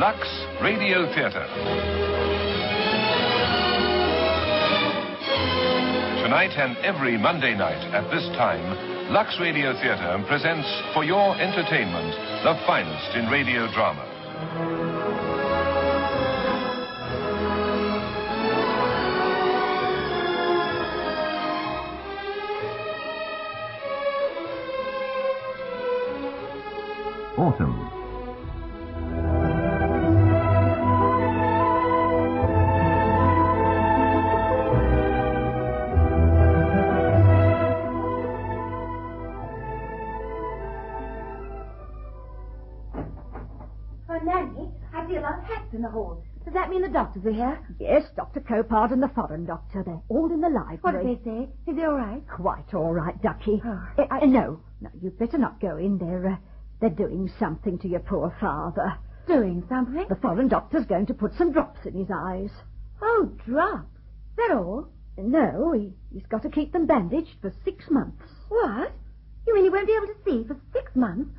Lux Radio Theatre. Tonight and every Monday night at this time, Lux Radio Theatre presents for your entertainment the finest in radio drama. Autumn. Nanny, I see a lot of hats in the hall. Does that mean the doctors are here? Yes, Dr. Copard and the foreign doctor. They're all in the library. What did they say? Is he all right? Quite all right, Ducky. Oh, No, you'd better not go in. They're doing something to your poor father. Doing something? The foreign doctor's going to put some drops in his eyes. Oh, drops. Is that all? No, he's got to keep them bandaged for 6 months. What? You mean he won't be able to see for 6 months?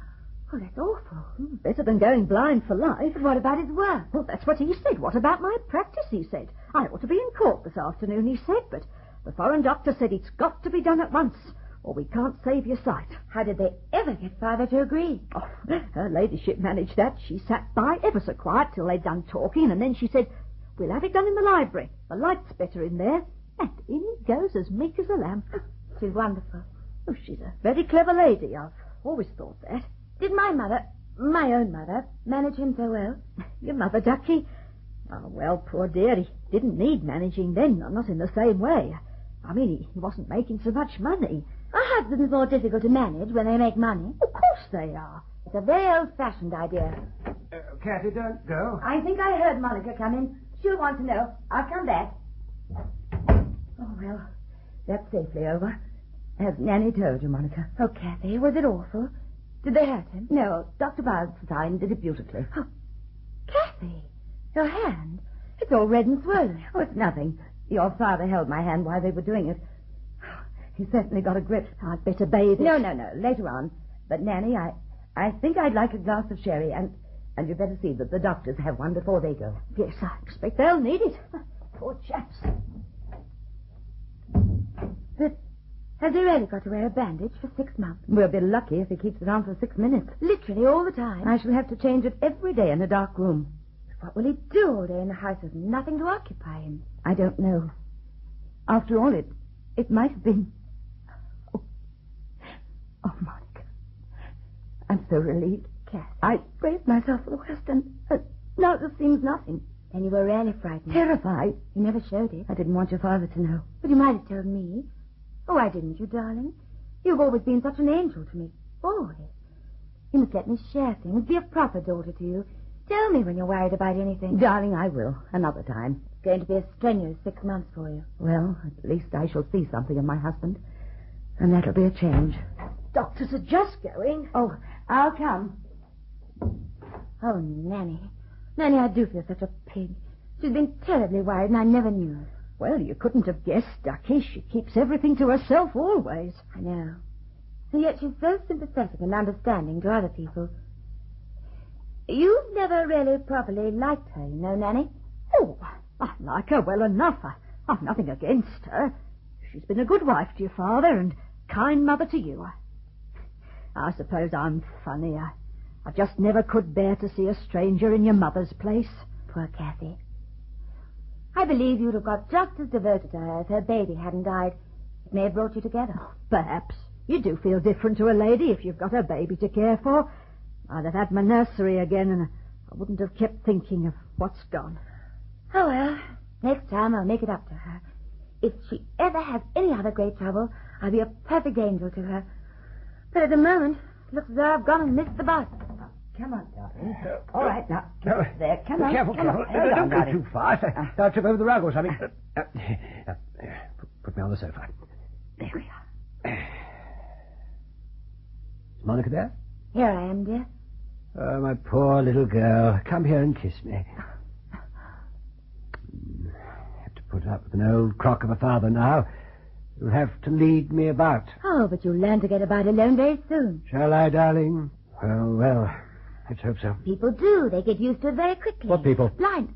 Oh, that's awful. Better than going blind for life. But what about his work? Well, that's what he said. What about my practice, he said. I ought to be in court this afternoon, he said, but the foreign doctor said it's got to be done at once, or we can't save your sight. How did they ever get father to agree? Oh, her ladyship managed that. She sat by ever so quiet till they'd done talking, and then she said, "We'll have it done in the library. The light's better in there." And in he goes as meek as a lamb. She's wonderful. Oh, she's a very clever lady. I've always thought that. Did my own mother, manage him so well? Your mother, Ducky? Oh, well, poor dear, he didn't need managing then, not in the same way. I mean, he wasn't making so much money. A husband's more difficult to manage when they make money. Of course they are. It's a very old-fashioned idea. Kathy, don't go. I think I heard Monica come in. She'll want to know. I'll come back. Oh, well, that's safely over. Has Nanny told you, Monica? Oh, Kathy, was it awful? Did they hurt him? No, Dr. Wildstein did it beautifully. Oh, Kathy, your hand. It's all red and swollen. Oh, it's nothing. Your father held my hand while they were doing it. He certainly got a grip. I'd better bathe it. No, later on. But, Nanny, I think I'd like a glass of sherry, and you'd better see that the doctors have one before they go. Yes, I expect they'll need it. Poor chaps. But has he really got to wear a bandage for 6 months? We'll be lucky if he keeps it on for 6 minutes. Literally all the time? I shall have to change it every day in a dark room. What will he do all day in the house with nothing to occupy him? I don't know. After all, it might have been... Oh, Monica. I'm so relieved. Kathy. I braced myself for the worst, and now this seems nothing. Then you were really frightened. Terrified. You never showed it. I didn't want your father to know. But you might have told me. Oh, why didn't you, darling? You've always been such an angel to me. Always. You must let me share things. Be a proper daughter to you. Tell me when you're worried about anything. Darling, I will. Another time. It's going to be a strenuous 6 months for you. Well, at least I shall see something of my husband. And that'll be a change. Doctors are just going. Oh, I'll come. Oh, Nanny. Nanny, I do feel such a pig. She's been terribly worried, and I never knew it. Well, you couldn't have guessed, Ducky. She keeps everything to herself always. I know. And yet she's so sympathetic and understanding to other people. You've never really properly liked her, you know, Nanny. Oh, I like her well enough. I've nothing against her. She's been a good wife to your father and kind mother to you. I suppose I'm funny. I just never could bear to see a stranger in your mother's place. Poor Kathy. I believe you'd have got just as devoted to her if her baby hadn't died. It may have brought you together. Perhaps. You do feel different to a lady if you've got a baby to care for. I'd have had my nursery again, and I wouldn't have kept thinking of what's gone. Oh, well, next time I'll make it up to her. If she ever has any other great trouble, I'll be a perfect angel to her. But at the moment, it looks as though I've gone and missed the bus. Come on, darling. All right, now, there. Come on. Careful. Don't go too fast. I'll trip over the rug or something. Put me on the sofa. There we are. Is Monica there? Here I am, dear. Oh, my poor little girl. Come here and kiss me. Have to put up with an old crock of a father now. You'll have to lead me about. Oh, but you'll learn to get about alone very soon. Shall I, darling? Well. Let's hope so. People do. They get used to it very quickly. What people? Blind.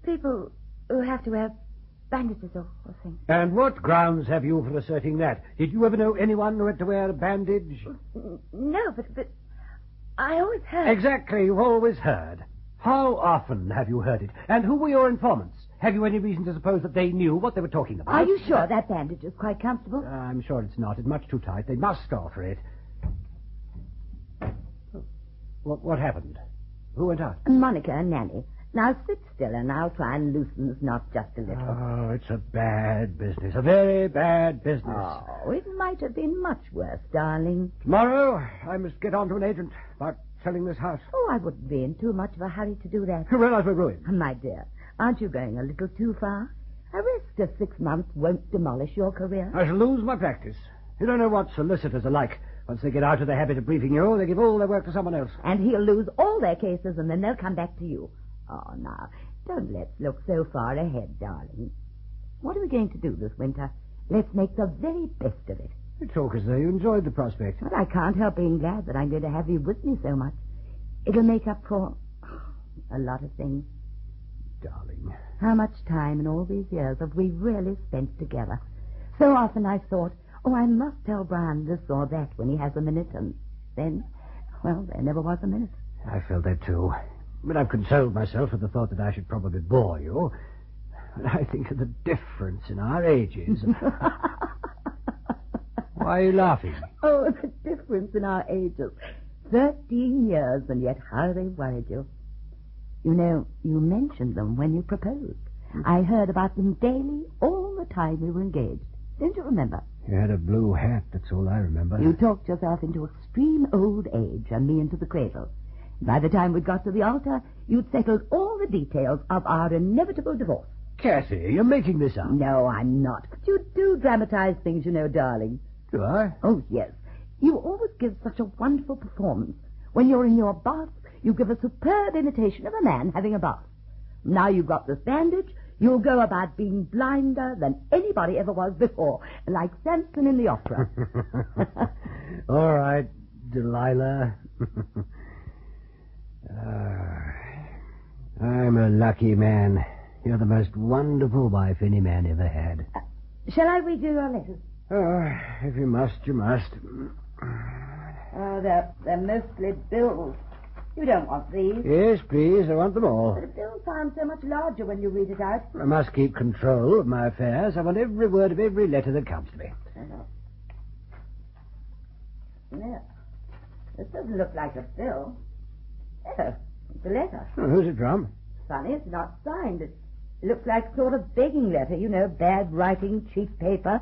People who have to wear bandages or things. And what grounds have you for asserting that? Did you ever know anyone who had to wear a bandage? No, but I always heard... Exactly, you've always heard. How often have you heard it? And who were your informants? Have you any reason to suppose that they knew what they were talking about? Are you sure that bandage is quite comfortable? I'm sure it's not. It's much too tight. They must alter it. What happened? Who went out? Monica and Nanny. Now sit still and I'll try and loosen this knot just a little. Oh, it's a bad business. A very bad business. Oh, it might have been much worse, darling. Tomorrow, I must get on to an agent about selling this house. Oh, I wouldn't be in too much of a hurry to do that. Well, I shall ruin. My dear, aren't you going a little too far? A rest of 6 months won't demolish your career. I shall lose my practice. You don't know what solicitors are like. Once they get out of the habit of briefing you, they give all their work to someone else. And he'll lose all their cases and then they'll come back to you. Oh, now, don't let's look so far ahead, darling. What are we going to do this winter? Let's make the very best of it. You talk as though you enjoyed the prospect. Well, I can't help being glad that I'm going to have you with me so much. It'll make up for a lot of things. Darling. How much time in all these years have we really spent together? So often I thought, oh, I must tell Brian this or that when he has a minute, and then, well, there never was a minute. I felt that too. But I've consoled myself with the thought that I should probably bore you. And I think of the difference in our ages. Why are you laughing? Oh, the difference in our ages. 13 years, and yet how they worried you. You know, you mentioned them when you proposed. I heard about them daily, all the time we were engaged. Don't you remember? You had a blue hat, that's all I remember. You talked yourself into extreme old age and me into the cradle. By the time we'd got to the altar, you'd settled all the details of our inevitable divorce. Cathy, you're making this up. No, I'm not. But you do dramatize things, you know, darling. Do I? Oh, yes. You always give such a wonderful performance. When you're in your bath, you give a superb imitation of a man having a bath. Now you've got this bandage, you'll go about being blinder than anybody ever was before, like Samson in the opera. All right, Delilah. I'm a lucky man. You're the most wonderful wife any man ever had. Shall I read you your letters? Oh, if you must, you must. Oh, they're mostly bills. You don't want these. Yes, please, I want them all. But a bill sounds so much larger when you read it out. I must keep control of my affairs. I want every word of every letter that comes to me. No. This doesn't look like a bill. Oh, it's a letter. Oh, who's it from? Funny, it's not signed. It looks like a sort of begging letter, you know, bad writing, cheap paper.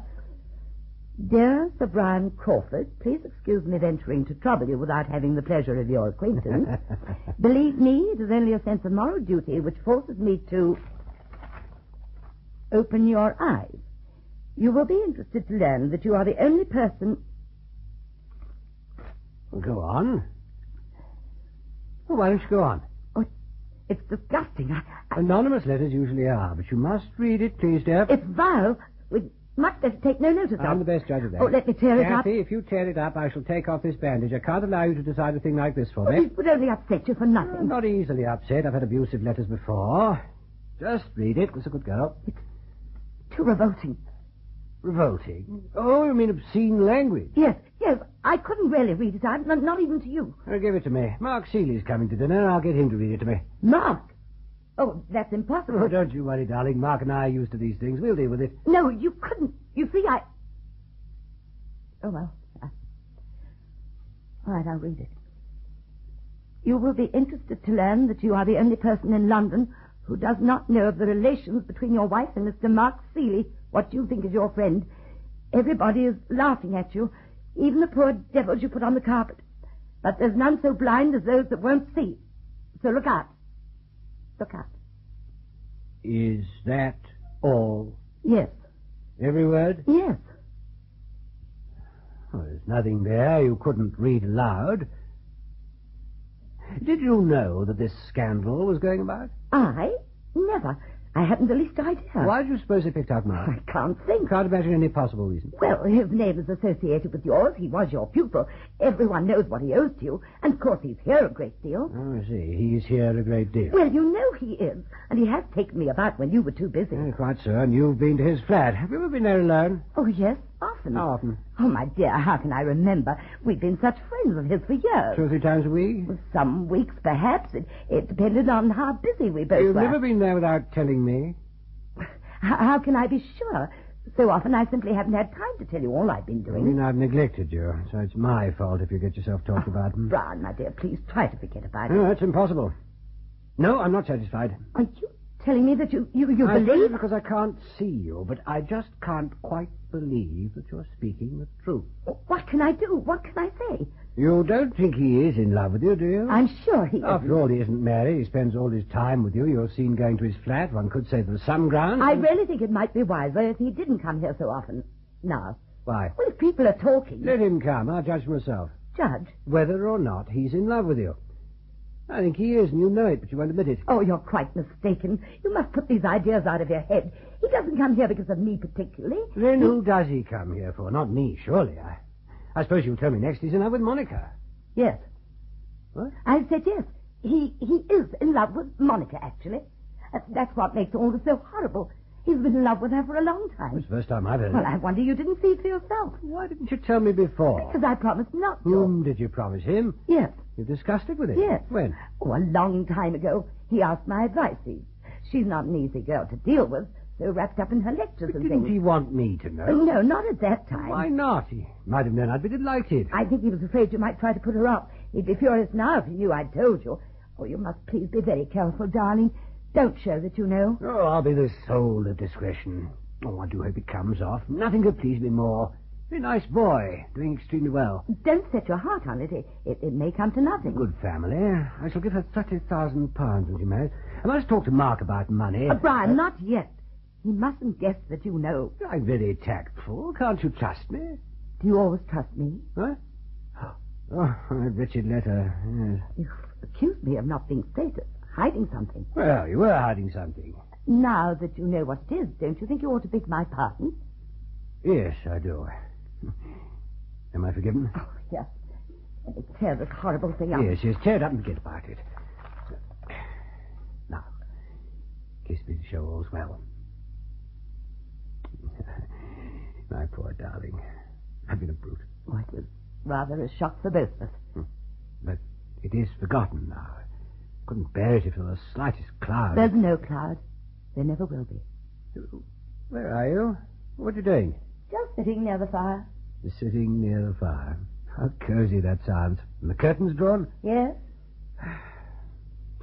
Dear Sir Brian Crawford, please excuse me venturing to trouble you without having the pleasure of your acquaintance. Believe me, it is only a sense of moral duty which forces me to open your eyes. You will be interested to learn that you are the only person... Go on. Well, why don't you go on? Oh, it's disgusting. Anonymous letters usually are, but you must read it, please, dear. It's vile. We'd much better take no notice of it. I'm the best judge of that. Oh, let me tear it up. Kathy, if you tear it up, I shall take off this bandage. I can't allow you to decide a thing like this for me. It would only upset you for nothing. I'm not easily upset. I've had abusive letters before. Just read it. It's a good girl. It's too revolting. Revolting? Oh, you mean obscene language? Yes. I couldn't really read it out, not even to you. Give it to me. Mark Seeley's coming to dinner. I'll get him to read it to me. Mark? Oh, that's impossible. Oh, don't you worry, darling. Mark and I are used to these things. We'll deal with it. No, you couldn't. You see, Oh, well. All right, I'll read it. You will be interested to learn that you are the only person in London who does not know of the relations between your wife and Mr. Mark Seeley, what you think is your friend. Everybody is laughing at you, even the poor devils you put on the carpet. But there's none so blind as those that won't see. So look out. Look out. Is that all? Yes. Every word? Yes. Well, there's nothing there you couldn't read aloud. Did you know that this scandal was going about? I? Never. I hadn't the least idea. Why do you suppose they picked out Mark? I can't think. Can't imagine any possible reason. Well, his name is associated with yours. He was your pupil. Everyone knows what he owes to you. And, of course, he's here a great deal. Oh, I see. He's here a great deal. Well, you know he is. And he has taken me about when you were too busy. Quite so. And you've been to his flat. Have you ever been there alone? Oh, yes, often. How often? Oh, my dear, how can I remember? We've been such friends of his for years. 2 or 3 times a week? Some weeks, perhaps. It depended on how busy we both You've were. never been there without telling me? How can I be sure? So often I simply haven't had time to tell you all I've been I doing. mean, I've neglected you, so it's my fault if you get yourself talked about. Brian, my dear, please try to forget about it. No, it's impossible. No, I'm not satisfied. Are you telling me that you I believe? believe because I can't see you, but I just can't quite believe that you're speaking the truth. What can I do? What can I say? You don't think he is in love with you, do you? I'm sure he After isn't. all, he isn't married. He spends all his time with you. You're seen going to his flat. One could say there's some ground. I really think it might be wiser if he didn't come here so often. Now, Why? well, if people are talking... Let him come. I'll judge for myself. Judge? Whether or not he's in love with you. I think he is, and you know it, but you won't admit it. Oh, you're quite mistaken. You must put these ideas out of your head. He doesn't come here because of me particularly. Then who does he come here for? Not me, surely. I suppose you'll tell me next he's in love with Monica. Yes. What? I said yes. He is in love with Monica, actually. That's what makes all this so horrible. He's been in love with her for a long time. It's the first time I've heard Well, it. I wonder you didn't see it for yourself. Why didn't you tell me before? Because I promised not to. Whom did you promise him? Yes. You discussed it with him? Yes. When? Oh, a long time ago. He asked my advice. She's not an easy girl to deal with, so wrapped up in her lectures and Didn't things. he want me to know? No, not at that time. Why not? He might have known I'd be delighted. I think he was afraid you might try to put her off. He'd be furious now if he knew I'd told you. Oh, you must please be very careful, darling. Don't show that you know. Oh, I'll be the soul of discretion. Oh, I do hope it comes off. Nothing could please me more. He's a nice boy, doing extremely well. Don't set your heart on it. It may come to nothing. Good family. I shall give her £30,000 when she marries. I must talk to Mark about money. Brian, not yet. He mustn't guess that you know. I'm very tactful. Can't you trust me? Do you always trust me? What? Oh, a wretched letter. Yes. You accused me of not being straight, hiding something. Well, you were hiding something. Now that you know what it is, don't you think you ought to beg my pardon? Yes, I do. Am I forgiven? Oh, yes. Let me tear this horrible thing up. Yes, tear it up and forget about it. Now, kiss me to show all's well. My poor darling. I've been a brute. Oh, it was rather a shock for both of us. But it is forgotten now. I couldn't bear it if there was the slightest cloud. There's no cloud. There never will be. Where are you? What are you doing? Just sitting near the fire. Sitting near the fire. How cozy that sounds. And the curtains drawn? Yes?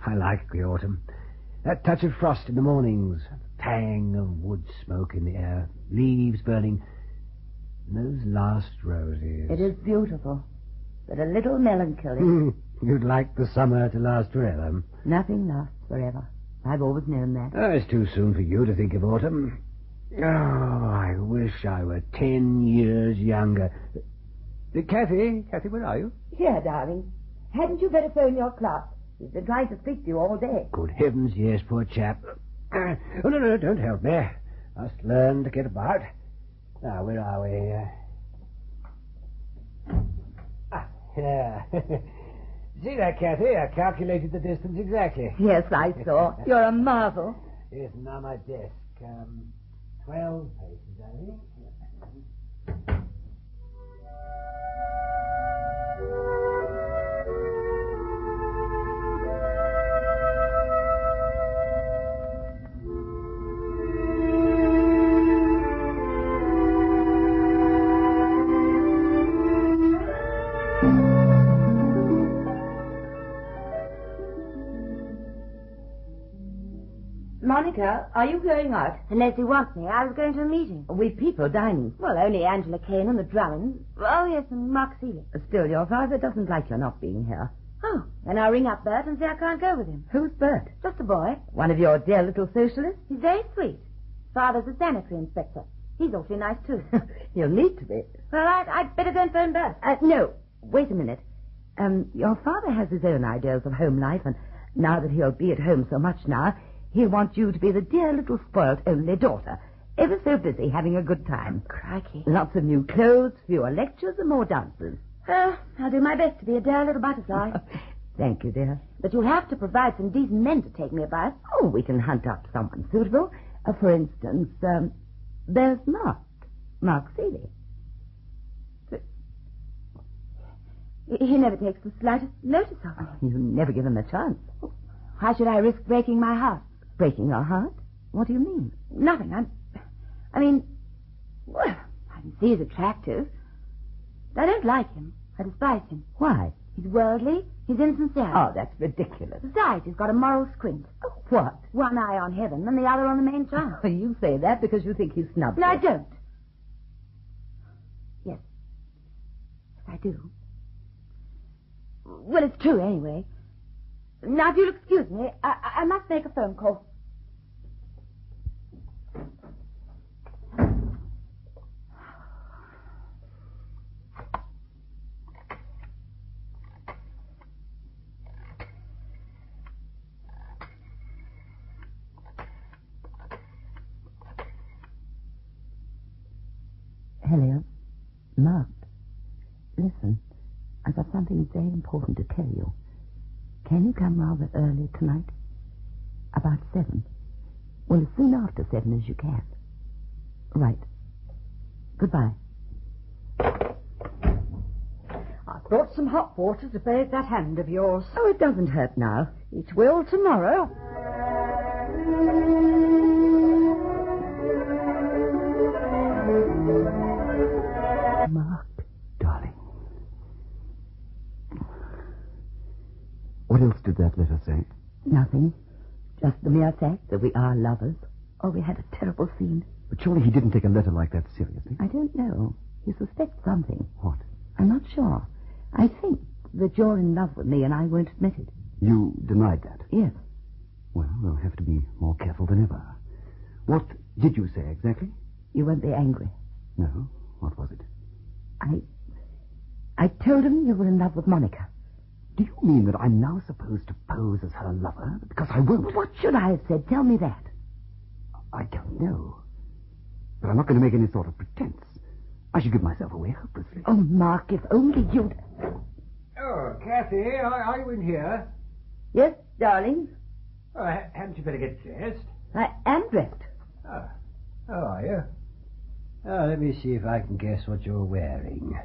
I like the autumn. That touch of frost in the mornings, the tang of wood smoke in the air, leaves burning, and those last roses. It is beautiful, but a little melancholy. You'd like the summer to last forever. Nothing lasts forever. I've always known that. Oh, it's too soon for you to think of autumn. Oh, I wish I were 10 years younger. Kathy, where are you? Here, darling. Hadn't you better phone your class? He's been trying to speak to you all day. Good heavens, yes, poor chap. Oh, no, don't help me. Must learn to get about. Now, where are we? Yeah. See that, Kathy? I calculated the distance exactly. Yes, I saw. You're a marvel. Yes, now my desk. 12 paces, I think. Monica, are you going out? Unless you want me. I was going to a meeting. With people dining. Well, only Angela Kane and the Drummonds. Oh, yes, and Mark Seeley. Still, your father doesn't like your not being here. Oh, then I'll ring up Bert and say I can't go with him. Who's Bert? Just a boy. One of your dear little socialists? He's very sweet. Father's a sanitary inspector. He's awfully nice, too. He'll need to be. Well, I'd better go and phone Bert. No, wait a minute. Your father has his own ideas of home life, and now that he'll be at home so much now, He'll want you to be the dear little spoilt only daughter, ever so busy having a good time. Crikey. Lots of new clothes, fewer lectures, and more dances. I'll do my best to be a dear little butterfly. Thank you, dear. But you'll have to provide some decent men to take me about. Oh, we can hunt up someone suitable. For instance, there's Mark Seeley. He never takes the slightest notice of me. You never give him a chance. Why should I risk breaking my heart? Breaking your heart? What do you mean? Nothing. I mean, well, I can see he's attractive. But I don't like him. I despise him. Why? He's worldly. He's insincere. Oh, that's ridiculous. Besides, he's got a moral squint. Oh, what? One eye on heaven and the other on the main chance. You say that because you think he's snubby. No, I don't. Yes. Yes, I do. Well, it's true anyway. Now, if you'll excuse me, I must make a phone call. Hello. Mark. Listen, I've got something very important to tell you. Can you come rather early tonight? About 7. Well, as soon after 7 as you can. Right. Goodbye. I brought some hot water to bathe that hand of yours. Oh, it doesn't hurt now. It will tomorrow. Mark, darling. What else did that letter say? Nothing. Just the mere fact that we are lovers. Oh, we had a terrible scene. But surely he didn't take a letter like that seriously. I don't know. He suspects something. What? I'm not sure. I think that you're in love with me and I won't admit it. You denied that? Yes. Well, we'll have to be more careful than ever. What did you say exactly? You won't be angry. No. What was it? I told him you were in love with Monica. Do you mean that I'm now supposed to pose as her lover? Because I won't. What should I have said? Tell me that. I don't know. But I'm not going to make any sort of pretense. I should give myself away hopelessly. Oh, Mark, if only you'd... Oh, Kathy, are you in here? Yes, darling? Oh, hadn't you better get dressed? I am dressed. Oh, how are you? Oh, let me see if I can guess what you're wearing.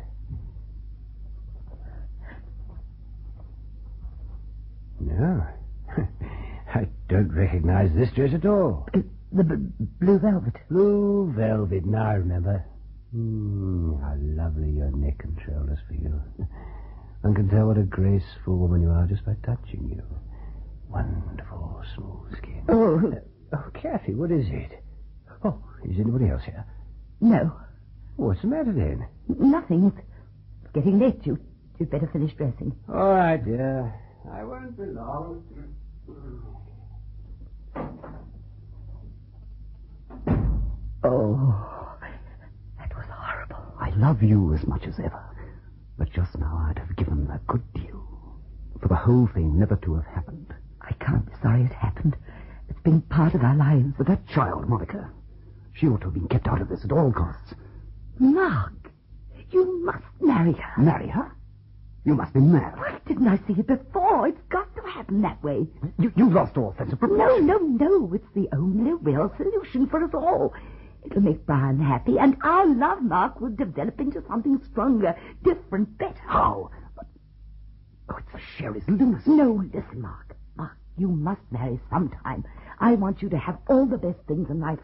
No. I don't recognize this dress at all. The blue velvet. Blue velvet, now I remember. How lovely your neck and shoulders feel. One can tell what a graceful woman you are just by touching you. Wonderful smooth skin. Oh, Kathy, what is it? Oh, is anybody else here? no. What's the matter then? Nothing. It's getting late. You'd better finish dressing. All right, dear. I won't be long. Oh, that was horrible. I love you as much as ever. But just now I'd have given a good deal for the whole thing never to have happened. I can't be sorry it happened. It's been part of our lives. But that child, Monica, she ought to have been kept out of this at all costs. Mark, you must marry her. Marry her? You must be mad. Why didn't I see it before? It's got to happen that way. You've lost all sense of proportion. No. It's the only real solution for us all. It'll make Brian happy, and our love, Mark, will develop into something stronger, different, better. How? Oh, it's for Sherry's lunacy. No, listen, Mark. Mark, you must marry sometime. I want you to have all the best things in life.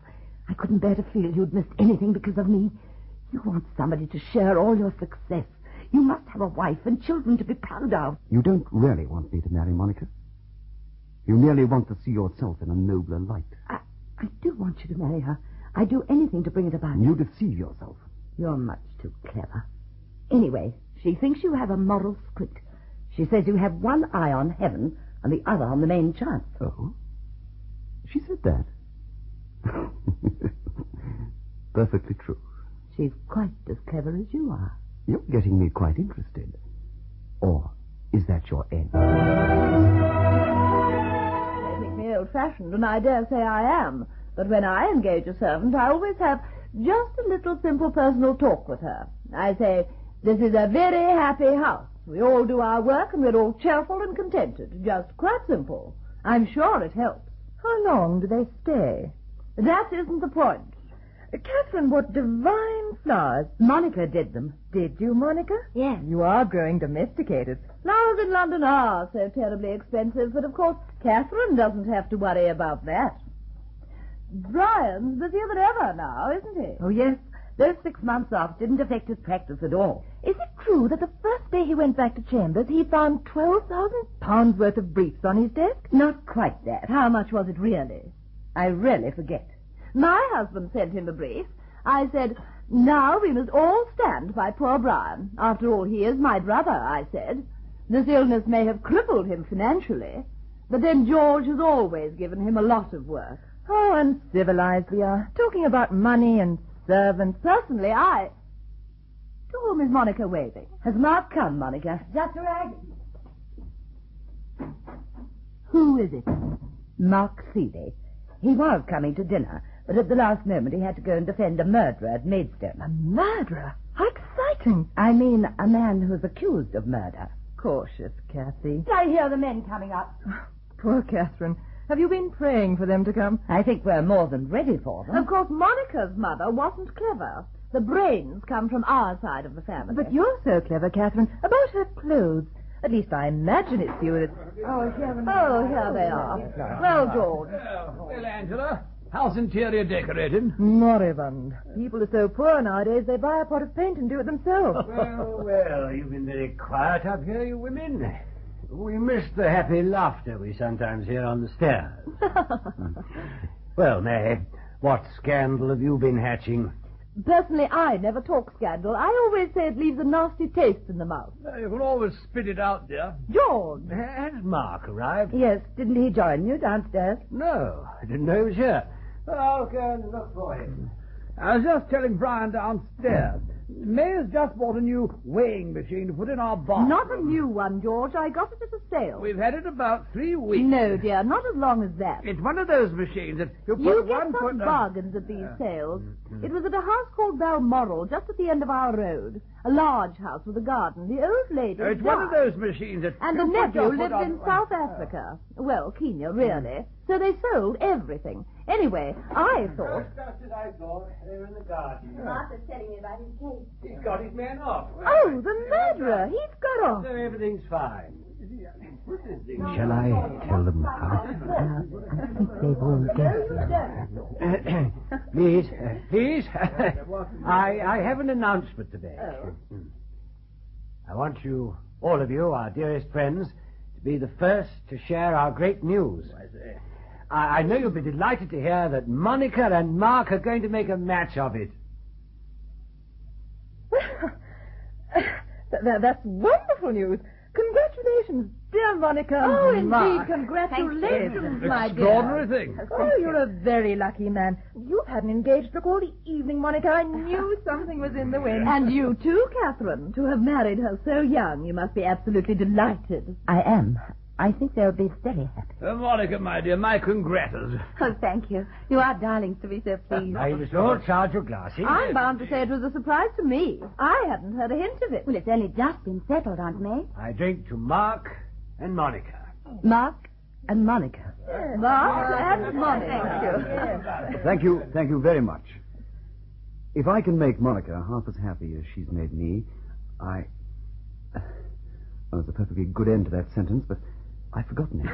I couldn't bear to feel you'd missed anything because of me. You want somebody to share all your success. You must have a wife and children to be proud of. You don't really want me to marry Monica? You merely want to see yourself in a nobler light. I do want you to marry her. I'd do anything to bring it about. You deceive yourself. You're much too clever. Anyway, she thinks you have a moral squint. She says you have one eye on heaven and the other on the main chance. Oh? She said that? Perfectly true. She's quite as clever as you are. You're getting me quite interested. Or is that your end? old-fashioned, and I dare say I am. But when I engage a servant, I always have just a little simple personal talk with her. I say, this is a very happy house. We all do our work, and we're all cheerful and contented. Just quite simple. I'm sure it helps. How long do they stay? That isn't the point. Catherine, what divine flowers. Monica did them. Did you, Monica? Yes. You are growing domesticated. Flowers in London are so terribly expensive, but of course Catherine doesn't have to worry about that. Brian's busier than ever now, isn't he? Oh, yes. Those 6 months off didn't affect his practice at all. Is it true that the first day he went back to Chambers, he found £12,000 worth of briefs on his desk? Not quite that. How much was it really? I really forget. My husband sent him a brief. I said, now we must all stand by poor Brian. After all, he is my brother, I said. This illness may have crippled him financially, but then George has always given him a lot of work. Oh, uncivilized we are. Talking about money and servants. Personally, To whom is Monica waving? Has Mark come, Monica? Just right. Who is it? Mark Seeley. He was coming to dinner, but at the last moment he had to go and defend a murderer at Maidstone. A murderer? How exciting. I mean, a man who is accused of murder. Cautious, Kathy. I hear the men coming up. Poor Catherine. Have you been praying for them to come? I think we're more than ready for them. Of course, Monica's mother wasn't clever. The brains come from our side of the family. But you're so clever, Catherine, about her clothes. At least I imagine it's you that... Oh, here they are. Well, George. Well, Angela, how's interior decorated? Moribund. People are so poor nowadays, they buy a pot of paint and do it themselves. Well, you've been very quiet up here, you women. We miss the happy laughter we sometimes hear on the stairs. Well, May, what scandal have you been hatching? Personally, I never talk scandal. I always say it leaves a nasty taste in the mouth. You can always spit it out, dear. George! Has Mark arrived? Yes, didn't he join you downstairs? No, I didn't know he was here. I'll go and look for him. I was just telling Brian downstairs. May has just bought a new weighing machine to put in our box. Not a new one, George. I got it at a sale. We've had it about 3 weeks. No, dear, not as long as that. It's one of those machines that you put You one get foot... some bargains at these sales. It was at a house called Balmoral, just at the end of our road. A large house with a garden. The old lady It's one of those machines that... And the you put nephew your foot lived on- in South Africa. Well, Kenya, really. So they sold everything. Anyway, I thought... Just as I thought. They're in the garden. Martha's telling me about his case. He's got his men off. Oh, the murderer. He's got off. So everything's fine. Shall I tell them how? I think they won't guess. Please. I have an announcement to make. I want you, all of you, our dearest friends, to be the first to share our great news. I know you'll be delighted to hear that Monica and Mark are going to make a match of it. That's wonderful news. Congratulations, dear Monica. Oh, and indeed. Mark. Congratulations, my dear. Extraordinary thing. Oh, you're a very lucky man. You've had an engaged look all the evening, Monica. I knew something was in the wind. And you too, Catherine. To have married her so young, you must be absolutely delighted. I am. I think they'll be very happy. Monica, my dear, my congratas. Oh, thank you. You are darlings to be so pleased. Now, you must all charge your glasses. I'm bound to say it was a surprise to me. I hadn't heard a hint of it. Well, it's only just been settled, Aunt May. I drink to Mark and Monica. Mark and Monica. Mark and Monica. Thank you very much. If I can make Monica half as happy as she's made me, Well, there's a perfectly good end to that sentence, but I've forgotten it.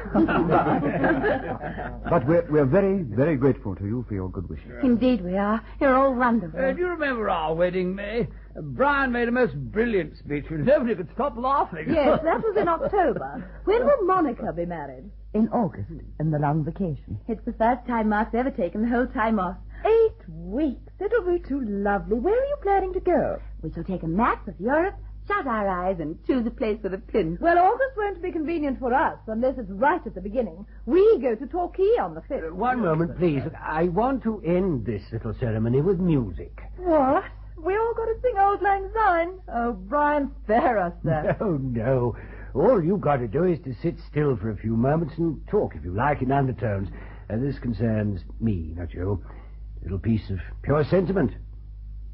But we're very, very grateful to you for your good wishes. Indeed we are. You're all wonderful. Do you remember our wedding, May? Brian made a most brilliant speech, and nobody could stop laughing. Yes, that was in October. When will Monica be married? In August, in the long vacation. It's the first time Mark's ever taken the whole time off. 8 weeks. It'll be too lovely. Where are you planning to go? We shall take a map of Europe, shut our eyes, and choose a place with a pin. Well, August won't be convenient for us, unless it's right at the beginning. We go to Torquay on the 5th. One moment, please. I want to end this little ceremony with music. What? We all got to sing Auld Lang Syne? Oh, Brian, spare us that. No. All you've got to do is to sit still for a few moments and talk, if you like, in undertones. This concerns me, not you. A little piece of pure sentiment.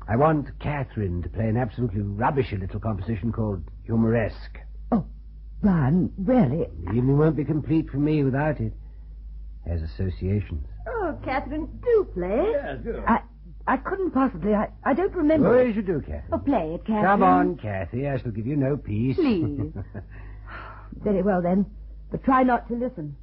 I want Catherine to play an absolutely rubbishy little composition called Humoresque. Oh, Brian, really? The evening won't be complete for me without it. Has associations. Oh, Catherine, do play. Yes, do. I couldn't possibly. I don't remember. Oh, you should do, Catherine. Oh, play it, Catherine. Come on, Cathy. I shall give you no peace. Please. Very well, then. But try not to listen.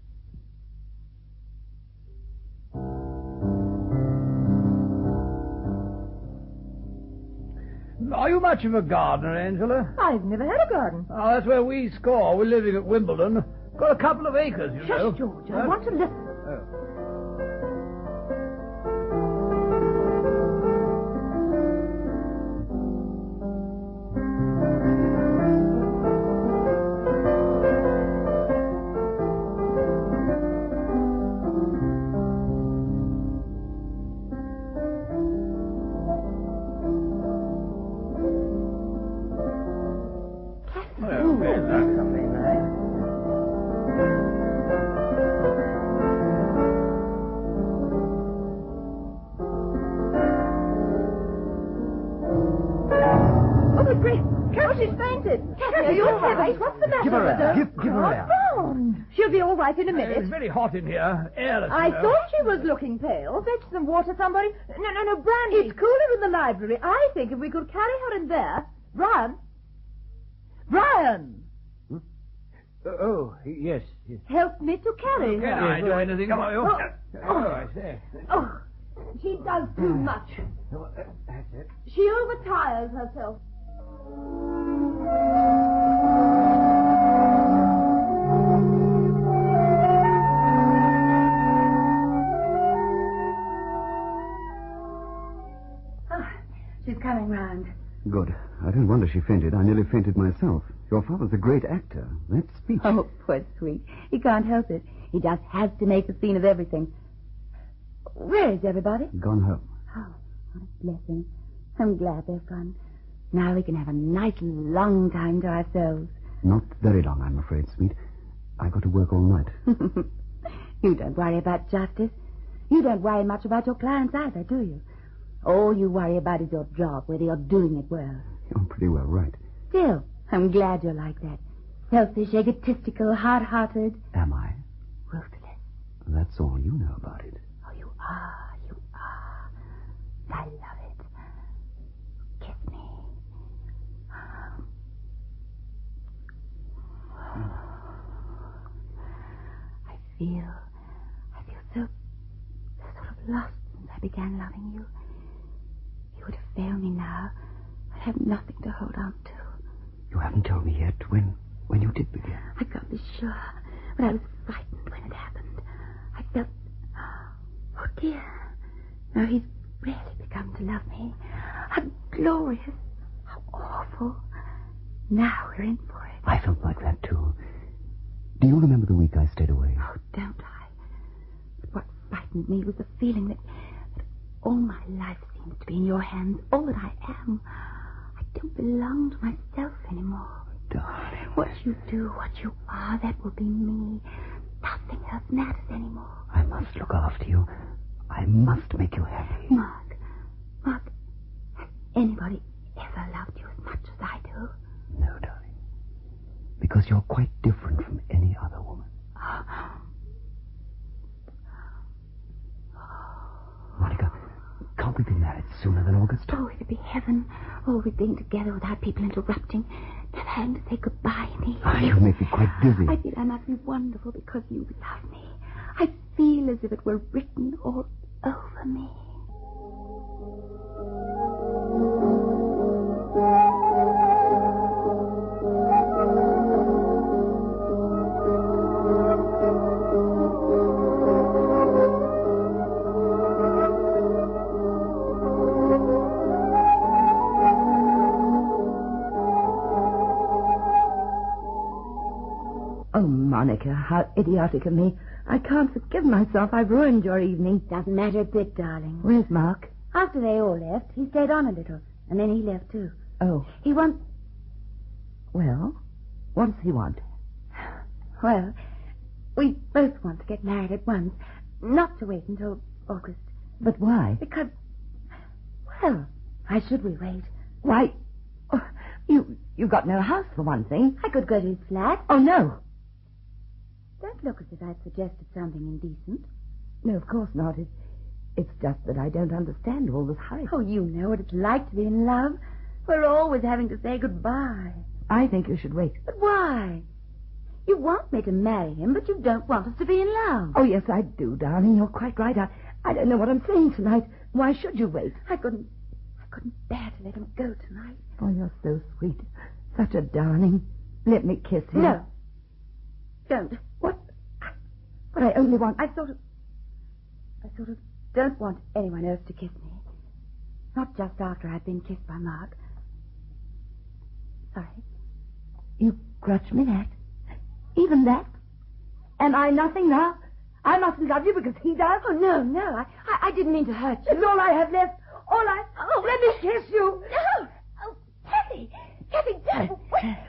Are you much of a gardener, Angela? I've never had a garden. Oh, that's where we score. We're living at Wimbledon. Got a couple of acres, you know. Shush, George. I want to listen. Give her air. She'll be all right in a minute. It's very hot in here. Airless. I thought she was looking pale. Fetch some water, somebody. No, brandy. It's cooler in the library. I think if we could carry her in there. Brian! Oh, yes. Help me to carry Can her. I do anything for you? I say. Oh, she does too much. That's it. She overtires herself. She's coming round. Good. I don't wonder she fainted. I nearly fainted myself. Your father's a great actor. That speech. Oh, poor sweet. He can't help it. He just has to make a scene of everything. Where is everybody? Gone home. Oh, what a blessing. I'm glad they're gone. Now we can have a nice long time to ourselves. Not very long, I'm afraid, sweet. I've got to work all night. You don't worry about justice. You don't worry much about your clients either, do you? All you worry about is your job, whether you're doing it well. You're pretty well right. Still, I'm glad you're like that. Selfish, egotistical, hard-hearted. Am I? Ruthless. That's all you know about it. Oh, you are. You are. I love it. Kiss me. I feel so sort of lost since I began loving you. You would have failed me now. I'd have nothing to hold on to. You haven't told me yet when you did begin. I can't be sure, but I was frightened when it happened. I felt, oh dear, now he's really begun to love me. How glorious, how awful. Now we're in for it. I felt like that too. Do you remember the week I stayed away? Oh, don't I? But what frightened me was the feeling that all my life seems to be in your hands, all that I am. I don't belong to myself anymore. Darling. What you do, what you are, that will be me. Nothing else matters anymore. I must look after you. I must make you happy. Mark, has anybody ever loved you as much as I do? No, darling. Because you're quite different from any other woman. Monica, can't we be married sooner than August? Oh, it'd be heaven. Always being together without people interrupting. Never having to say goodbye in the evening. You make me quite dizzy. I feel I must be wonderful because you love me. I feel as if it were written all over me. Oh, Monica, how idiotic of me. I can't forgive myself. I've ruined your evening. Doesn't matter a bit, darling. Where's Mark? After they all left, he stayed on a little. And then he left, too. Oh. He wants... Well, What does he want? Well, we both want to get married at once, not to wait until August. But why? Because, well, why should we wait? Why, oh, you've got no house, for one thing. I could go to his flat. Oh, no. Don't look as if I'd suggested something indecent. No, of course not. It's just that I don't understand all this hurry. Oh, you know what it's like to be in love. We're always having to say goodbye. I think you should wait. But why? You want me to marry him, but you don't want us to be in love. Oh, yes, I do, darling. You're quite right. I don't know what I'm saying tonight. Why should you wait? I couldn't bear to let him go tonight. Oh, you're so sweet. Such a darling. Let me kiss him. No. Don't. What? But I only want... I sort of don't want anyone else to kiss me. Not just after I've been kissed by Mark. Sorry. You grudge me that? Even that? Am I nothing now? I mustn't love you because he does? Oh, no. I didn't mean to hurt you. It's all I have left. Oh, let me kiss you. No. Oh, Kathy, don't.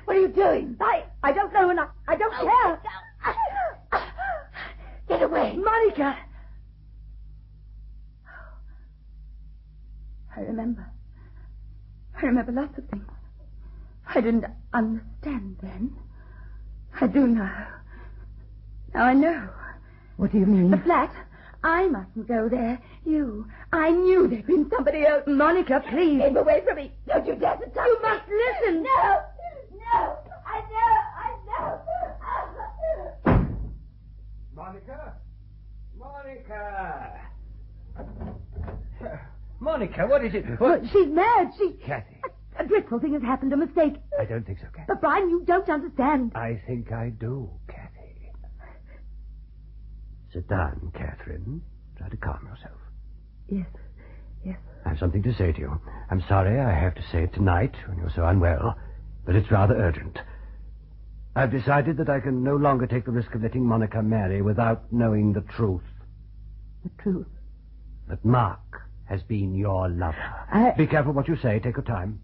What are you doing? I don't know, and I don't care. No. Get away. Monica. I remember lots of things. I didn't understand then. I do now. Now I know. What do you mean? The flat. I mustn't go there. I knew there'd been somebody else. Monica, please. Keep away from me. Don't you dare to touch me. You must listen. No. I know. Monica, what is it? Well, she's mad. Kathy. A dreadful thing has happened, a mistake. I don't think so, Kathy. But, Brian, you don't understand. I think I do, Kathy. Sit down, Catherine. Try to calm yourself. Yes. I have something to say to you. I'm sorry I have to say it tonight when you're so unwell, but it's rather urgent. I've decided that I can no longer take the risk of letting Monica marry without knowing the truth. The truth? That Mark has been your lover. Be careful what you say. Take your time.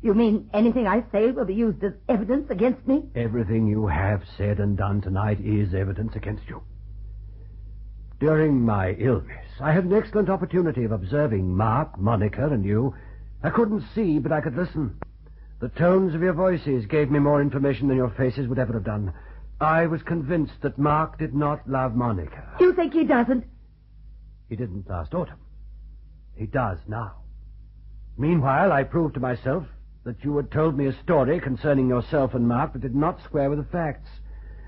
You mean anything I say will be used as evidence against me? Everything you have said and done tonight is evidence against you. During my illness, I had an excellent opportunity of observing Mark, Monica, and you. I couldn't see, but I could listen. The tones of your voices gave me more information than your faces would ever have done. I was convinced that Mark did not love Monica. You think he doesn't? He didn't last autumn. He does now. Meanwhile, I proved to myself that you had told me a story concerning yourself and Mark that did not square with the facts.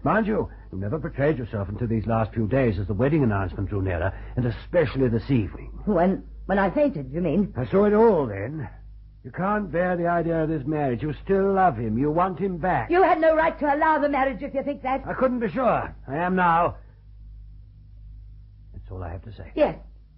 Mind you, you never betrayed yourself until these last few days as the wedding announcement drew nearer, and especially this evening. When I fainted, you mean? I saw it all then. You can't bear the idea of this marriage. You still love him. You want him back. You had no right to allow the marriage if you think that. I couldn't be sure. I am now. That's all I have to say. Yes,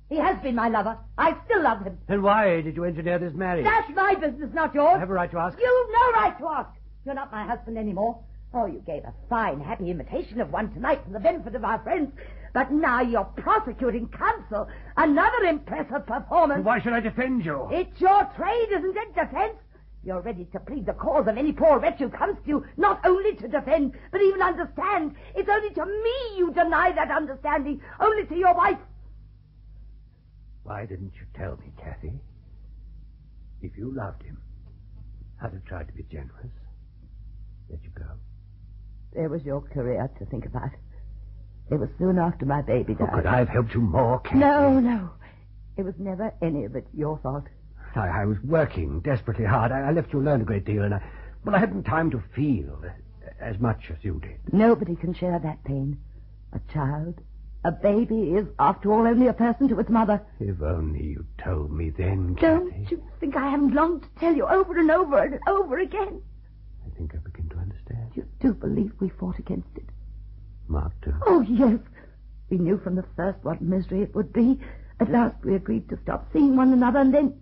he has been my lover. I still love him. Then why did you engineer this marriage? That's my business, not yours. I have a right to ask. You've no right to ask. You're not my husband anymore. Oh, you gave a fine, happy imitation of one tonight for the benefit of our friends. But now you're prosecuting counsel. Another impressive performance. Why should I defend you? It's your trade, isn't it, defense? You're ready to plead the cause of any poor wretch who comes to you, not only to defend, but even understand. It's only to me you deny that understanding, only to your wife. Why didn't you tell me, Kathy? If you loved him, I'd have tried to be generous. Let you go. There was your career to think about. It was soon after my baby died. Could I have helped you more, Kathy? No. It was never any of it your fault. I was working desperately hard. I left you alone a great deal, and I hadn't time to feel as much as you did. Nobody can share that pain. A child, a baby is, after all, only a person to its mother. If only you told me then, Kathy. Don't you think I haven't longed to tell you over and over and over again? I think I begin to understand. You do believe we fought against it? Mark, too? Oh, yes. We knew from the first what misery it would be. At last we agreed to stop seeing one another, and then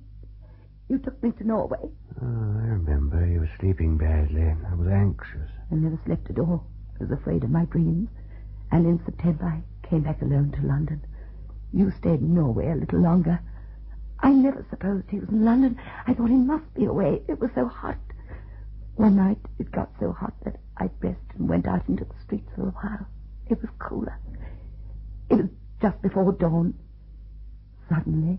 you took me to Norway. Oh, I remember. You were sleeping badly. I was anxious. I never slept at all. I was afraid of my dreams. And in September I came back alone to London. You stayed in Norway a little longer. I never supposed he was in London. I thought he must be away. It was so hot. One night it got so hot that I dressed and went out into the streets for a while. It was cooler. It was just before dawn. Suddenly,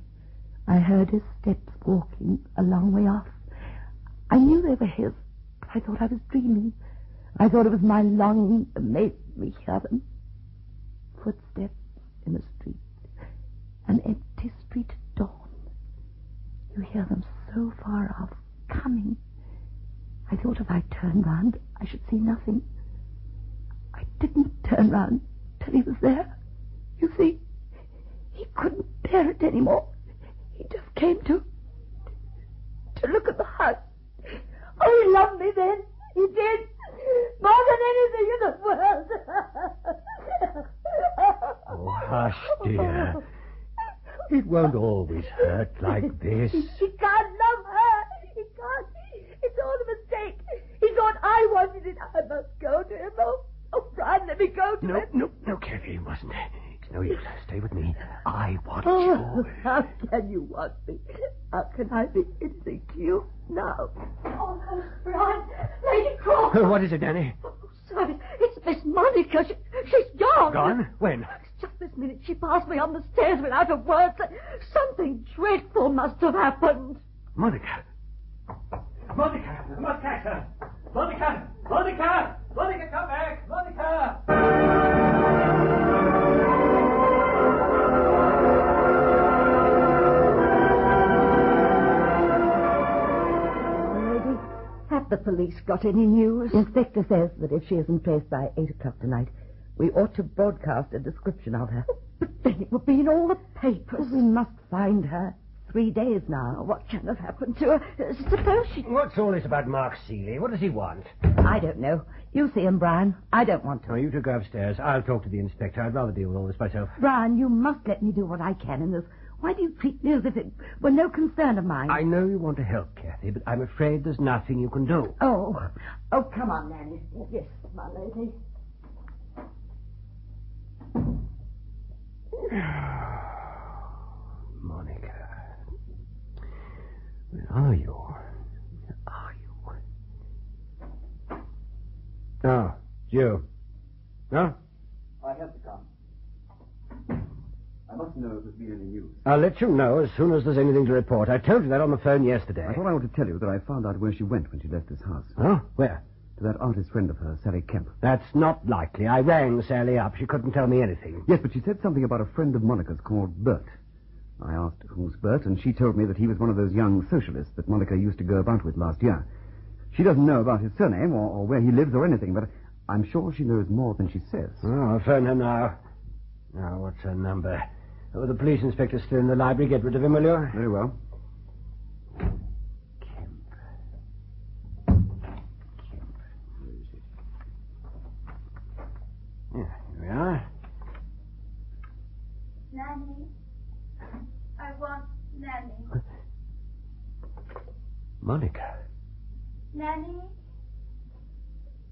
I heard his steps walking a long way off. I knew they were his, but I thought I was dreaming. I thought it was my longing that made me hear them. Footsteps in the street. An empty street at dawn. You hear them so far off, coming. I thought if I turned round, I should see nothing. I didn't turn round till he was there. You see, he couldn't bear it anymore. He just came to look at the house. Oh, he loved me then. He did. More than anything in the world. Oh, hush, dear. It won't always hurt like this. He can't love her. He can't. It's all a mistake. He thought I wanted it. I must go to him. Oh, Brian, let me go to him. No, Kathy, he wasn't. It's no use. Stay with me. I want Oh, you. how can you want me? How can I be anything to you now? Oh, Brian, Lady Crawford. What is it, Danny? Oh, sorry, it's Miss Monica. She's gone. Gone? When? Just this minute. She passed me on the stairs without a word. Something dreadful must have happened. Monica. Monica! Must catch her! Monica! Monica! Monica, come back! Monica! Lady, have the police got any news? The inspector says that if she isn't traced by 8 o'clock tonight, we ought to broadcast a description of her. But then it would be in all the papers. We must find her. 3 days now. What can have happened to her? Suppose she... What's all this about Mark Seeley? What does he want? I don't know. You see him, Brian. I don't want to. Oh, you two go upstairs. I'll talk to the inspector. I'd rather deal with all this myself. Brian, you must let me do what I can in this. Why do you treat me as if it were no concern of mine? I know you want to help, Kathy, but I'm afraid there's nothing you can do. Oh, come on, Nanny. Yes, my lady. Monica. Where are you? Where are you? Oh, it's you. No? I have to come. I must know if there's been any news. I'll let you know as soon as there's anything to report. I told you that on the phone yesterday. I thought I ought to tell you that I found out where she went when she left this house. Oh, where? To that artist friend of hers, Sally Kemp. That's not likely. I rang Sally up. She couldn't tell me anything. Yes, but she said something about a friend of Monica's called Bert. I asked who's Bert, and she told me that he was one of those young socialists that Monica used to go about with last year. She doesn't know about his surname or where he lives or anything, but I'm sure she knows more than she says. Oh, I'll phone her now. Now, what's her number? Oh, the police inspector's still in the library. Get rid of him, will you? Very well. Yeah, here we are. Nanny. I want Nanny. Monica. Nanny?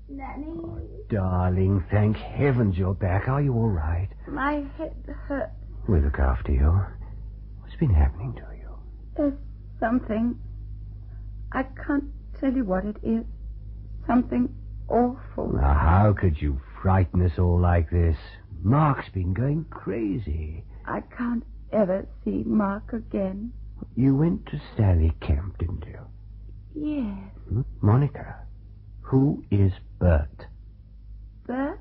Nanny? Oh, darling, thank heavens you're back. Are you all right? My head hurts. We'll look after you. What's been happening to you? There's something. I can't tell you what it is. Something awful. Now, how could you frighten us all like this? Mark's been going crazy. I can't ever see Mark again. You went to Sally Kemp, didn't you? Yes. Monica, who is Bert? Bert?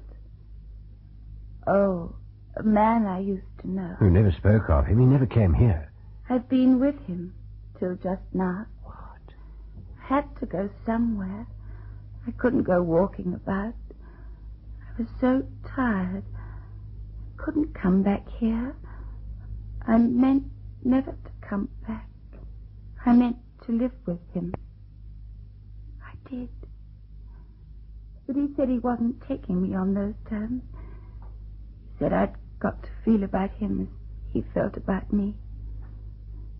Oh, a man I used to know. You never spoke of him. He never came here. I've been with him till just now. What? Had to go somewhere. I couldn't go walking about. I was so tired. Couldn't come back here. I meant never to come back. I meant to live with him. I did. But he said he wasn't taking me on those terms. He said I'd got to feel about him as he felt about me.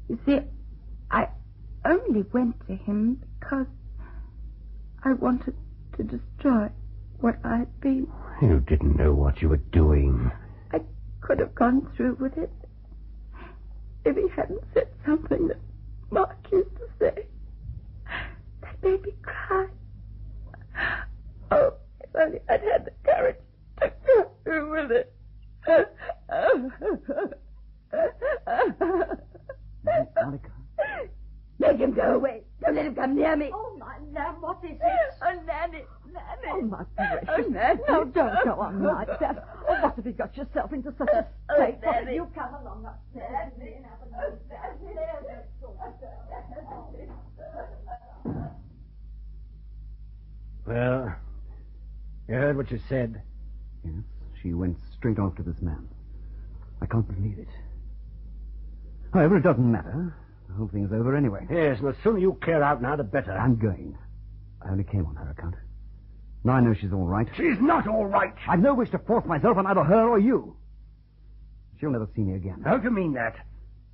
You see, I only went to him because I wanted to destroy what I had been. You didn't know what you were doing. I could have gone through with it if he hadn't said something that Mark used to say. That made me cry. Oh, if only I'd had the courage to go through with it. Monica. Make him go away. Don't let him come near me. Oh, my lamb, what is it? Oh, Nanny. Oh, my precious. Nanny. No, don't go on like that. Oh, what have you got yourself into such a state? Oh, Nanny. You come along upstairs. Well, you heard what you said. Yes, she went straight after this man. I can't believe it. However, it doesn't matter. The whole thing's over anyway. Yes, and the sooner you clear out now, the better. I'm going. I only came on her account. Now I know she's all right. She's not all right. I've no wish to force myself on either her or you. She'll never see me again. How do you mean that?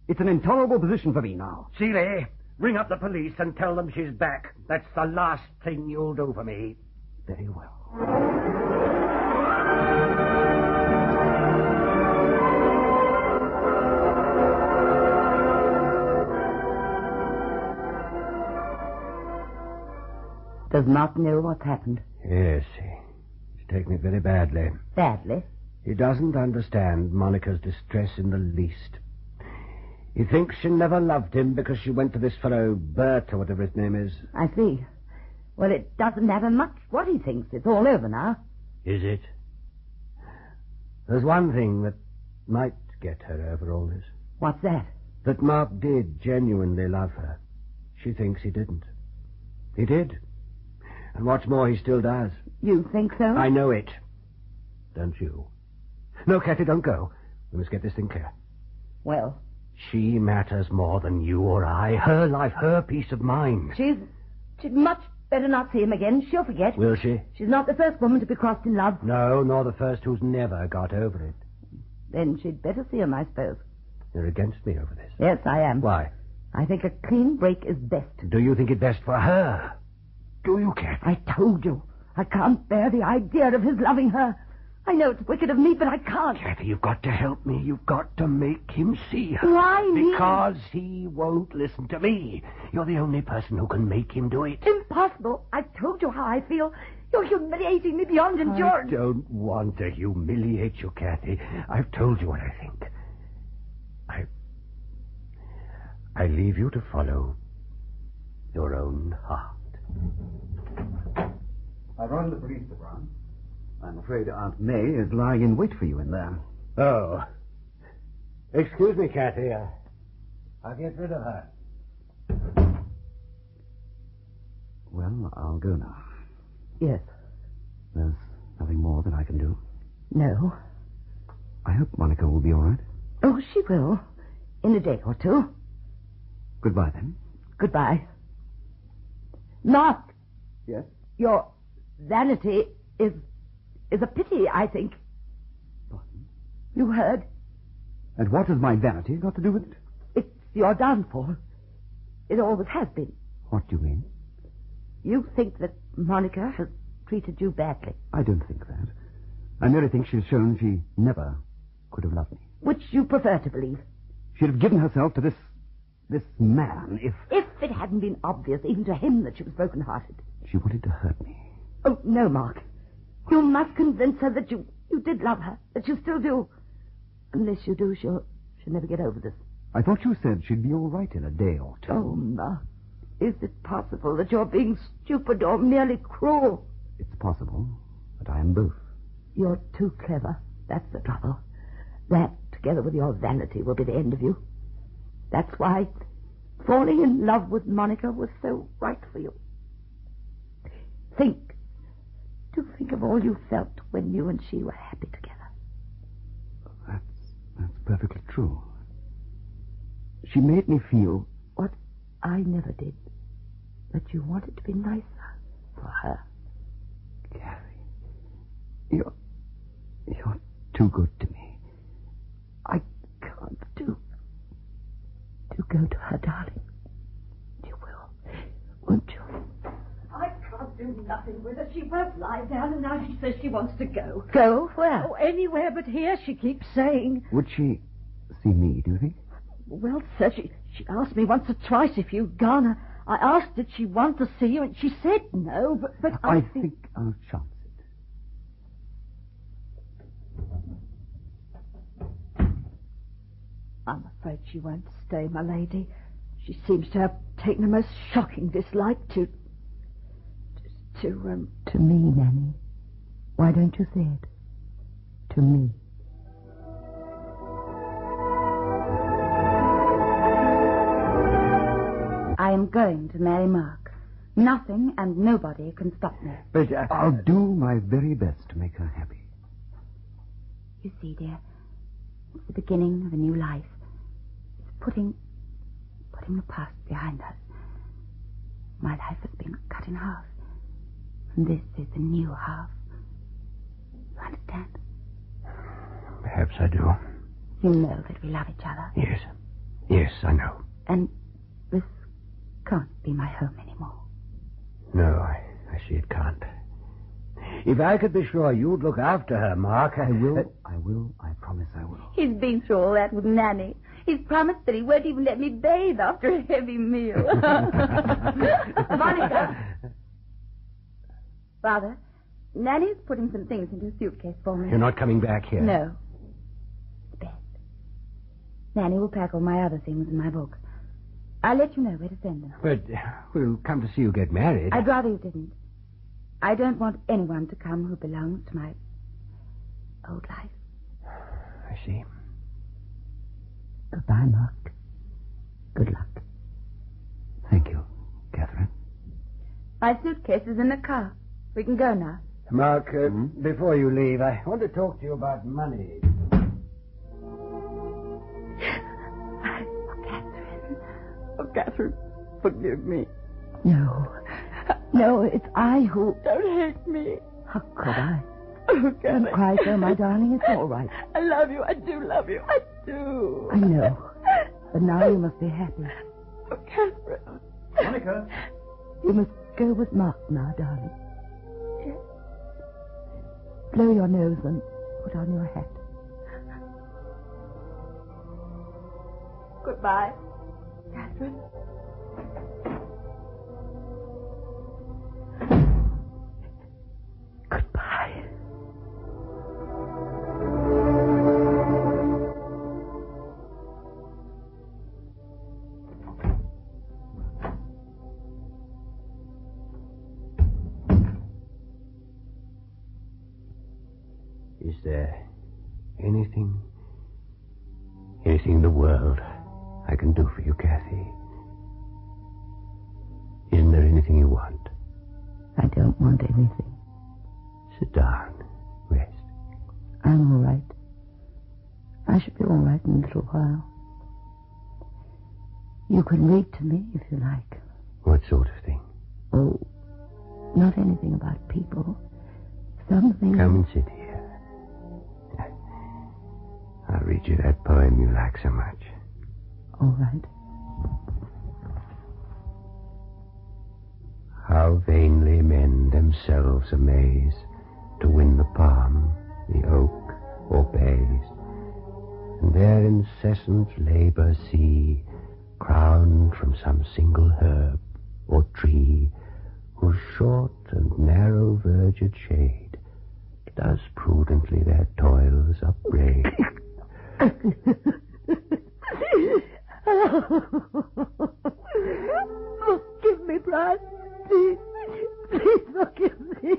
It's an intolerable position for me now. Seeley, ring up the police and tell them she's back. That's the last thing you'll do for me. Very well. Does Mark know what's happened? Yes, he's taken it very badly. Badly? He doesn't understand Monica's distress in the least. He thinks she never loved him because she went to this fellow Bert, or whatever his name is. I see. Well, it doesn't matter much what he thinks. It's all over now. Is it? There's one thing that might get her over all this. What's that? That Mark did genuinely love her. She thinks he didn't. He did. And what's more, he still does. You think so? I know it. Don't you? No, Kathy, don't go. We must get this thing clear. Well? She matters more than you or I. Her life, her peace of mind. She'd much better not see him again. She'll forget. Will she? She's not the first woman to be crossed in love. No, nor the first who's never got over it. Then she'd better see him, I suppose. You're against me over this. Yes, I am. Why? I think a clean break is best. Do you think it best for her? Do you, Kathy? I told you. I can't bear the idea of his loving her. I know it's wicked of me, but I can't. Kathy, you've got to help me. You've got to make him see her. Why me? Because he won't listen to me. You're the only person who can make him do it. Impossible. I told you how I feel. You're humiliating me beyond endurance. I don't want to humiliate you, Kathy. I've told you what I think. I leave you to follow your own heart. I've run the police, Sir Brown. I'm afraid Aunt May is lying in wait for you in there. Oh. Excuse me, Kathy. I'll get rid of her. Well, I'll go now. Yes. There's nothing more that I can do. No. I hope Monica will be all right. Oh, she will. In a day or two. Goodbye, then. Goodbye. Mark. Yes? Your vanity is a pity, I think. Pardon? You heard? And what has my vanity got to do with it? It's your downfall. It always has been. What do you mean? You think that Monica has treated you badly. I don't think that. I merely think she's shown she never could have loved me. Which you prefer to believe. She'd have given herself to this man if... If it hadn't been obvious even to him that she was broken-hearted. She wanted to hurt me. Oh, no, Mark. You must convince her that you did love her, that you still do. Unless you do, she'll never get over this. I thought you said she'd be all right in a day or two. Oh, Mark, is it possible that you're being stupid or merely cruel? It's possible, but I am both. You're too clever. That's the trouble. That, together with your vanity, will be the end of you. That's why falling in love with Monica was so right for you. Do think of all you felt when you and she were happy together. That's perfectly true. She made me feel... What I never did. That you wanted to be nicer for her. Kathy, you're too good to me. I can't do go to her, darling. You will, won't you? I can't do nothing with her. She won't lie down, and now she says she wants to go. Go? Where? Oh, anywhere but here, she keeps saying. Would she see me, do you think? Well, sir, she asked me once or twice if you'd gone. I asked did she want to see you, and she said no, but I think I'll chance it. I'm afraid she won't stay, my lady. She seems to have taken a most shocking dislike to me, Nanny. Why don't you say it? To me. I am going to marry Mark. Nothing and nobody can stop me. But I'll do my very best to make her happy. You see, dear, it's the beginning of a new life. It's putting the past behind us. My life has been cut in half. And this is the new half. You understand? Perhaps I do. You know that we love each other. Yes. Yes, I know. And this can't be my home anymore. No, I see it can't. If I could be sure you'd look after her, Mark, I will. I promise I will. He's been through all that with Nanny. He's promised that he won't even let me bathe after a heavy meal. Monica! Father, Nanny's putting some things into a suitcase for me. You're not coming back here? No. It's best. Nanny will pack all my other things in my book. I'll let you know where to send them. But we'll come to see you get married. I'd rather you didn't. I don't want anyone to come who belongs to my old life. I see. Goodbye, Mark. Good luck. Thank you, Catherine. My suitcase is in the car. We can go now. Mark, before you leave, I want to talk to you about money. Oh, Catherine, forgive me. No, it's I who... Don't hate me. How could I? Oh, Catherine. Cry so, my darling. It's all right. I love you. I do love you. I do. I know. But now you must be happy. Oh, Catherine. Monica. You must go with Mark now, darling. Yes. Blow your nose and put on your hat. Goodbye, Catherine. Goodbye. Is there anything in the world I can do for you, Kathy? Isn't there anything you want? I don't want anything. Sit down. Rest. I'm all right. I should be all right in a little while. You can read to me if you like. What sort of thing? Oh, not anything about people. Something... Come and sit here. I'll read you that poem you like so much. All right. How vainly men themselves amaze to win the palm, the oak, or bays, and their incessant labor see, crowned from some single herb or tree, whose short and narrow verged shade does prudently their toils upbraid. Forgive me, Brian. Please forgive me.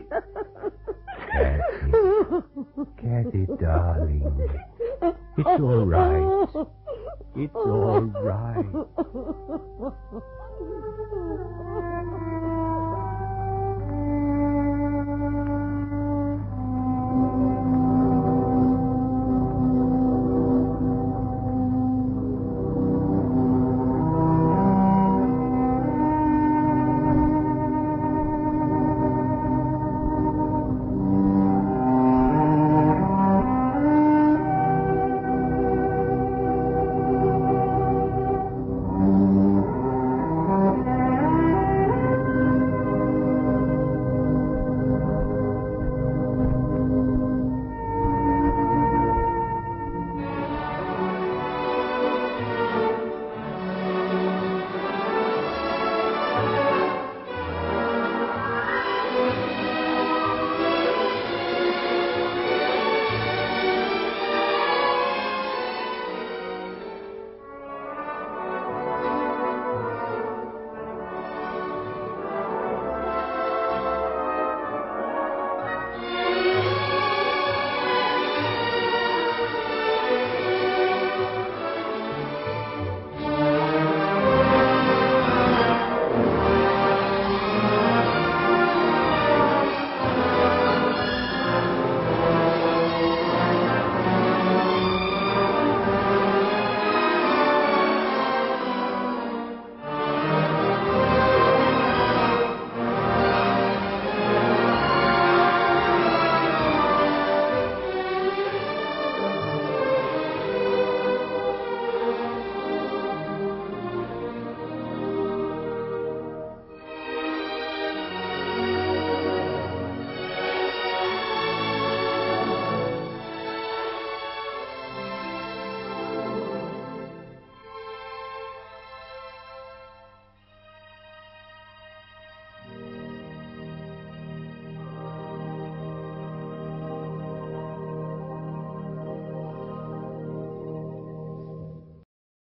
Kathy, darling. It's all right. It's all right.